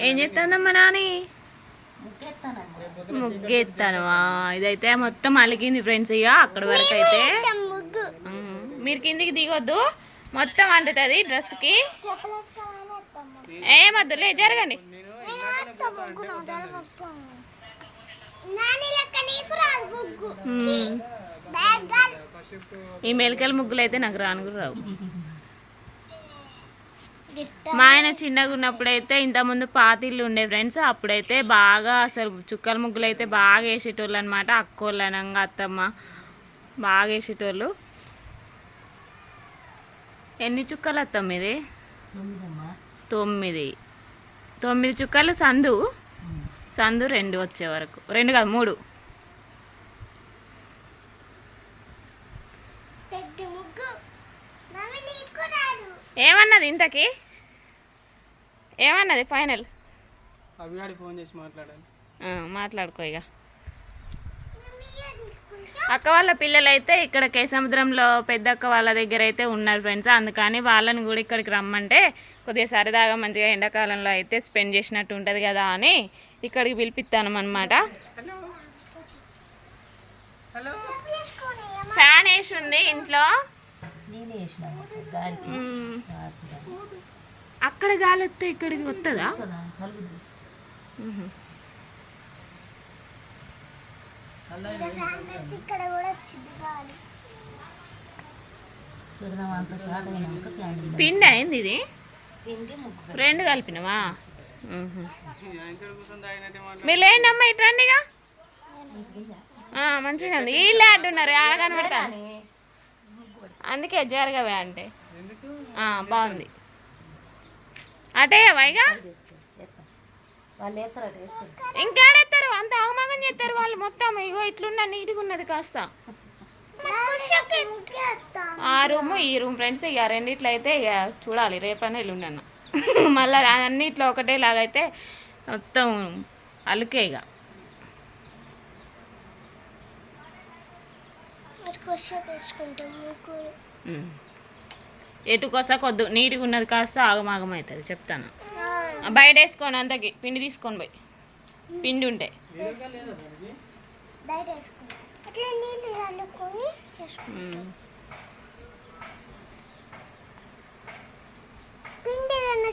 ఏం చేస్తానమ్మా నాని? ముగ్గెత్తానవా? ఇదైతే మొత్తం అలిగింది ఫ్రెండ్స్. ఇక అక్కడి వరకు అయితే మీరు కిందికి దిగొద్దు, మొత్తం అంటుతుంది డ్రెస్కి. ఏమద్దులే, జరగండి. ఈ మెలికల ముగ్గులు అయితే నాకు రాను కూడా రావు. మా ఆయన చిన్నగా ఉన్నప్పుడైతే ఇంతకుముందు పాతిళ్ళు ఉండే ఫ్రెండ్స్. అప్పుడైతే బాగా అసలు చుక్కల ముగ్గులు అయితే బాగా వేసేటోళ్ళు అనమాట. అక్కోళ్ళు అనంగా అత్తమ్మ బాగా వేసేటోళ్ళు. ఎన్ని చుక్కలు అత్తమ్మ ఇది? 9 చుక్కలు. సందు 2 వచ్చే వరకు, 2 కాదు 3. ఏమన్నది ఇంతకి? ఏమన్నది ఫైనల్? ఫోన్ చేసి మాట్లాడుకో. ఇక అక్క వాళ్ళ పిల్లలు అయితే ఇక్కడ కేసముద్రంలో పెద్దక్క వాళ్ళ దగ్గర అయితే ఉన్నారు ఫ్రెండ్స్. అందుకని వాళ్ళని కూడా ఇక్కడికి రమ్మంటే కొద్దిగా సరదాగా మంచిగా ఎండాకాలంలో అయితే స్పెండ్ చేసినట్టు ఉంటుంది కదా అని ఇక్కడికి పిలిపిస్తాను అనమాట. ఫ్యాన్ వేసి ఉంది ఇంట్లో. అక్కడ గాలి వస్తే ఇక్కడికి వస్తుందా? పిండి అయింది ఇది, 2 కలిపినవా? మీరు లేండమ్మా, ఇటు రండిగా. మంచిగా ఉంది. ఈ ల్యాడ్ ఉన్నారు కనబడతా, అందుకే జరగవే అంటే. బాగుంది. అటే వైగా ఇంకాడేస్తారు, అంత ఆగమాగం చేస్తారు వాళ్ళు మొత్తం. ఇగో ఇట్లున్న నీట్గా ఉన్నది కాస్త. ఆ రూము ఈ రూమ్ ఫ్రెండ్స్. ఇక రెండిట్లో అయితే ఇక చూడాలి, రేపైనా ఎల్లుండన్న. మళ్ళీ అన్నిట్లో ఒకటేలాగైతే మొత్తం అలుకే. ఇక ఎటు కొస కొద్దు నీట్గా ఉన్నది కాస్త ఆగమాగం అవుతుంది చెప్తాను. బయట వేసుకోండి, అంతకి పిండి తీసుకొని పోయి. పిండి ఉంటే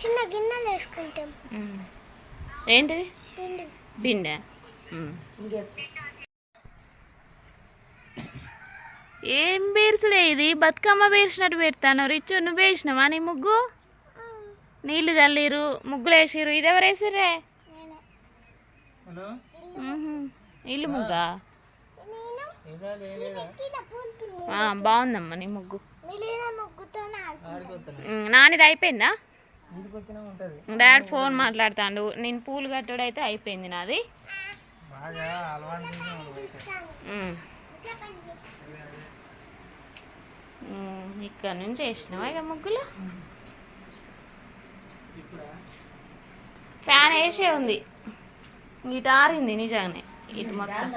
చిన్న గిన్నెలు వేసుకుంటాం. ఏంటిది పిండి? ఏం పేర్చుడే ఇది? బతుకమ్మ పేర్చినట్టు పెడతాను. రిచ్చు, నువ్వు వేసినావా నీ ముగ్గు? నీళ్ళు చల్లిరు, ముగ్గులు వేసిరు. ఇది ఎవరు వేసిరే? ఇల్లు ముగ్గా? బాగుందమ్మా నీ ముగ్గు. నానిది అయిపోయిందా? డాడీ ఫోన్ మాట్లాడుతాడు. నేను పూలు కట్టడం అయితే అయిపోయింది నాది. ఇక్కడ నుంచి వేసినావా ఇక ముగ్గులు? ఫ్యాన్ వేసే ఉంది, ఇటు ఆరింది నిజంగానే. ఇటు మొత్తం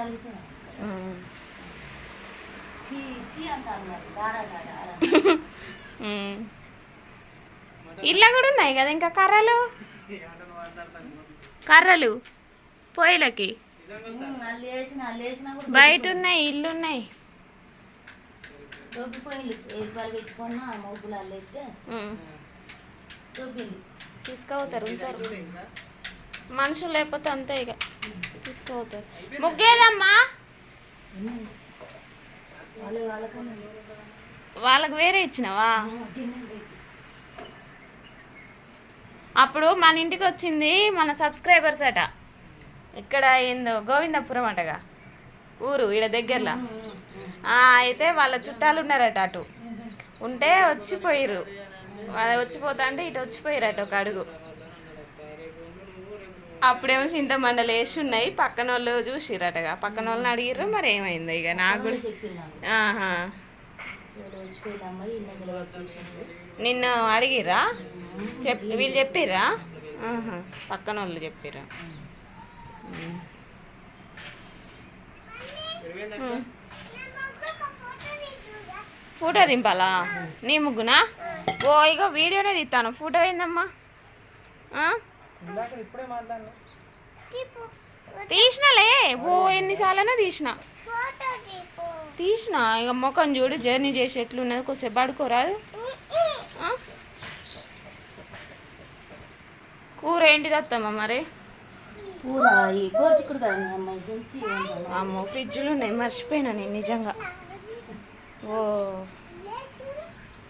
ఇళ్ళ కూడా ఉన్నాయి కదా ఇంకా కర్రలు పొయ్యిలకి బయట ఉన్నాయి, ఇల్లు ఉన్నాయి. తీసుకుపోతారు, ఉంచారు. మనుషులు లేకపోతే అంతే ఇక తీసుకుపోతారు. ముగ్గేదమ్మా వాళ్ళకి వేరే ఇచ్చినావా? అప్పుడు మన ఇంటికి వచ్చింది మన సబ్స్క్రైబర్స్ అట. ఇక్కడ ఏందో గోవిందపురం అటగా ఊరు, ఈడ దగ్గరలో. అయితే వాళ్ళ చుట్టాలు ఉన్నారట అటు. ఉంటే వచ్చిపోయిర్రు. వచ్చిపోతా అంటే ఇటు వచ్చిపోయారట ఒక అడుగు. అప్పుడేమో చింతమండలు వేసి ఉన్నాయి. పక్కన వాళ్ళు చూసిరటగా, పక్కన వాళ్ళని అడిగిర్రు. మరి ఏమైందో ఇక నాకు కూడా. నిన్ను అడిగిర్రా? వీళ్ళు చెప్పిర్రా? పక్కన వాళ్ళు చెప్పిర్రా? ఫోటో దింపాలా నీ ముగ్గునా? ఓ ఇగో వీడియోనే తీస్తాను. ఫోటో ఏందమ్మా? ఇందాక ఇప్పుడే మాట్లాడినా. తీసినలే ఓ ఎన్నిసార్లనో ఫోటో తీపు. తీసిన ఇక ముఖం చూడు జర్నీ చేసి ఎట్లున్నది కొద్దిసేపు పడుకోరాదు ఆ? కూర ఏంటిది వస్తామా మరి కూర ఈ గోరుచిక్కుడుకాయ అమ్మాయి దంచి అమ్మో ఫ్రిడ్జ్లు ఉన్నాయి మర్చిపోయినా నేను నిజంగా ఓ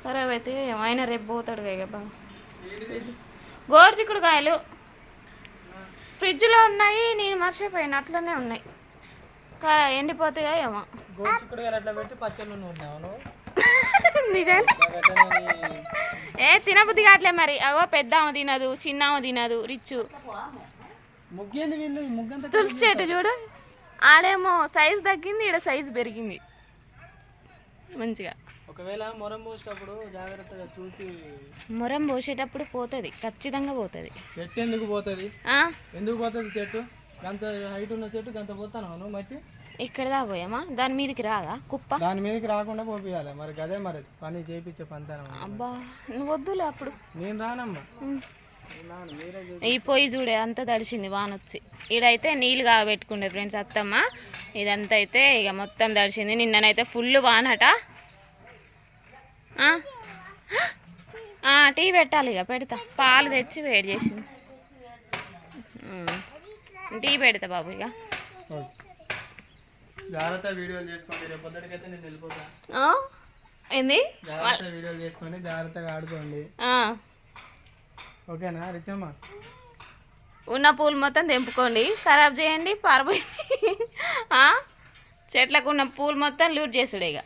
ఖరాబ్ అయితే ఆయన రేపు పోతాడు ఇక బాగా గోరుచిక్కుడుకాయలు ఫ్రిడ్జ్లో ఉన్నాయి నేను మర్చిపోయాను అట్లనే ఉన్నాయి ఎండిపోతాయా ఏమో గోరుచిక్కుడుకాయలు అట్లా పెట్టి పచ్చళ్ళు నూరినావు నువ్వు? నిజంగా నాకైతే ఏ తినబుద్ధి కావట్లే మరి అగో పెద్ద ఆమె తినదు చిన్న ఆమె తినదు రిచ్చు ముగ్గేంది వీళ్ళు ఈ ముగ్గంతా తులసి చెట్టు చూడు ఆడేమో సైజు తగ్గింది ఈడ సైజు పెరిగింది మంచిగా ఒకవేళ మొరం పోసేటప్పుడు జాగ్రత్తగా చూసి. మొరం పోసేటప్పుడు పోతుంది ఖచ్చితంగా పోతుంది చెట్టు ఎందుకు పోతుంది? ఎందుకు పోతుంది చెట్టు? గంత హైట్ ఉన్న చెట్టు గంత పోతాను నువ్వు మట్టి ఇక్కడ దా పోయామా దాని మీదకి రాదా కుప్ప దాని మీదకి రాకుండా పోపియాలి మరి గదే మరి పని చేయించే పంతానం. అబ్బా నువ్వు వద్దులే అప్పుడు నేను రానమ్మా. ఈ పొయ్యి చూడే అంతా తడిసింది వానొచ్చి ఈడైతే నీళ్ళు కాబెట్టుకుండే ఫ్రెండ్స్ అత్తమ్మ ఇదంతా అయితే ఇక మొత్తం తడిసింది నిన్ననైతే ఫుల్ వానట టీ పెట్టాలి ఇక పెడతా పాలు తెచ్చి వేడి చేసింది టీ పెడతా బాబు ఇక జాగ్రత్త వీడియోలు చేసుకోండి రేపు పొద్దుటికైతే నేను వెళ్ళిపోతా. ఏంది జాగ్రత్త వీడియోలు చేసుకోండి జాగ్రత్తగా ఆడుకోండి ఓకేనా రిచమ్మ? ఉన్న పూలు మొత్తం తెంపుకోండి ఖరాబ్ చేయండి పారబోయండి చెట్లకు ఉన్న పూలు మొత్తం లూట్ చేసుడే ఇక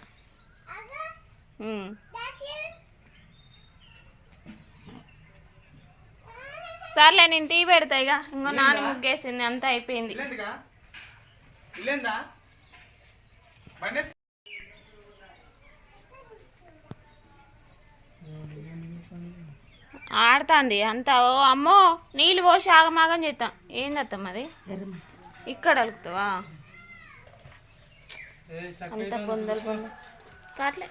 సర్లే నేను టీ పెడతా ఇక ఇంకో నాన్న ముగ్గేసింది అంతా అయిపోయింది ఆడుతుంది అంతా ఓ అమ్మో నీళ్ళు పోసి ఆగమాగం చేస్తాం ఏందత్తం అది ఇక్కడ అలుకుతావా అంత పొందలు పొందలు కాట్లే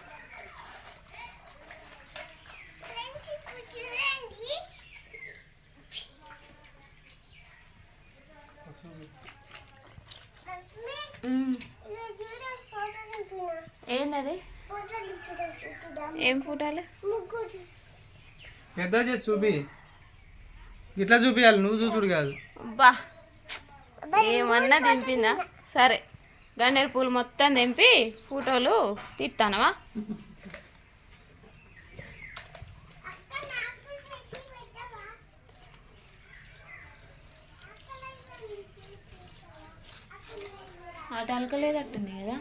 ఏందది ఏం ఫోటోలు పెద్ద చేసి చూపి ఇట్లా చూపియాలి నువ్వు చూసుడు కాదు. బా ఏమన్నా దింపిందా సరే గన్నేరు పూలు మొత్తం దింపి ఫోటోలు తీస్తానవా అటు అలకలేదట్టుంది కదా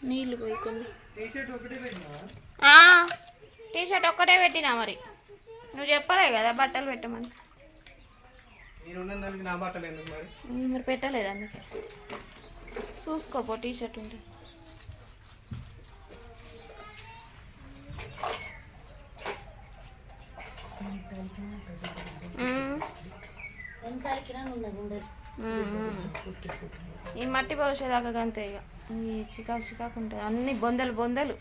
నీళ్ళు పోయి కొన్ని టీ షర్ట్ ఒక్కటే పెట్టినా మరి నువ్వు చెప్పలే కదా బట్టలు పెట్టమని నా బట్టలు ఎందుకు మరి? మరి పెట్టలేదు అందుకే చూసుకోపో టీ షర్ట్ ఉంటే ఈ మట్టి పోసేదాకా అంతే ఇక ఈ చికాకు చికాకు ఉంటుంది అన్ని బొందలు బొందలు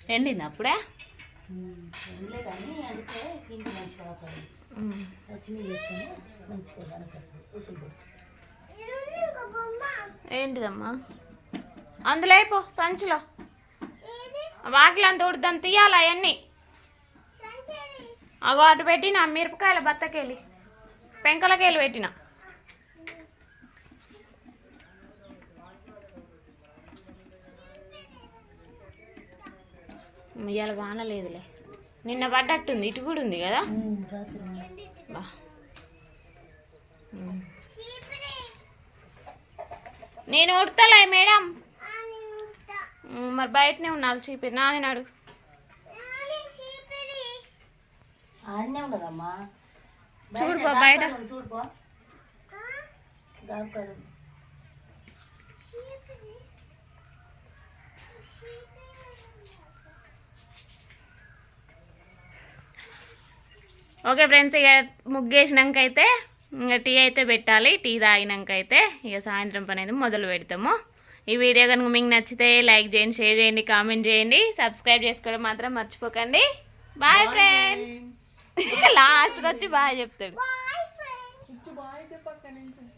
ఎండింది అప్పుడే ఏంటిదమ్మా అందులో అయిపో సంచిలో వాకిలంత ఉడదాం తీయాలి అవన్నీ అగో అటు పెట్టిన మిరపకాయల బత్తకెళ్ళి పెంకలకెళ్ళి పెట్టిన ఇవాళ వాన లేదులే నిన్న పడ్డట్టుంది ఇటు కూడా ఉంది కదా బా నేను ఉడతలే మేడం మరి బయటనే ఉన్నాను చీపిరి నాని అడుగు ఆడనే ఉండదమ్మా చూడుపో బయట చూడుపో ఓకే ఫ్రెండ్స్, ఇక ముగ్గేసినాక అయితే ఇంకా టీ అయితే పెట్టాలి. టీ తాగినాక అయితే ఇక సాయంత్రం పని అయితే మొదలు పెడతాము. ఈ వీడియో కనుక మీకు నచ్చితే లైక్ చేయండి, షేర్ చేయండి, కామెంట్ చేయండి, సబ్స్క్రైబ్ చేసుకోవడం మాత్రం మర్చిపోకండి. Bye friends. లాస్ట్కి వచ్చి బాయ్ చెప్తాడు. Bye, friends. బాయ్ చెప్పక్క నుంచి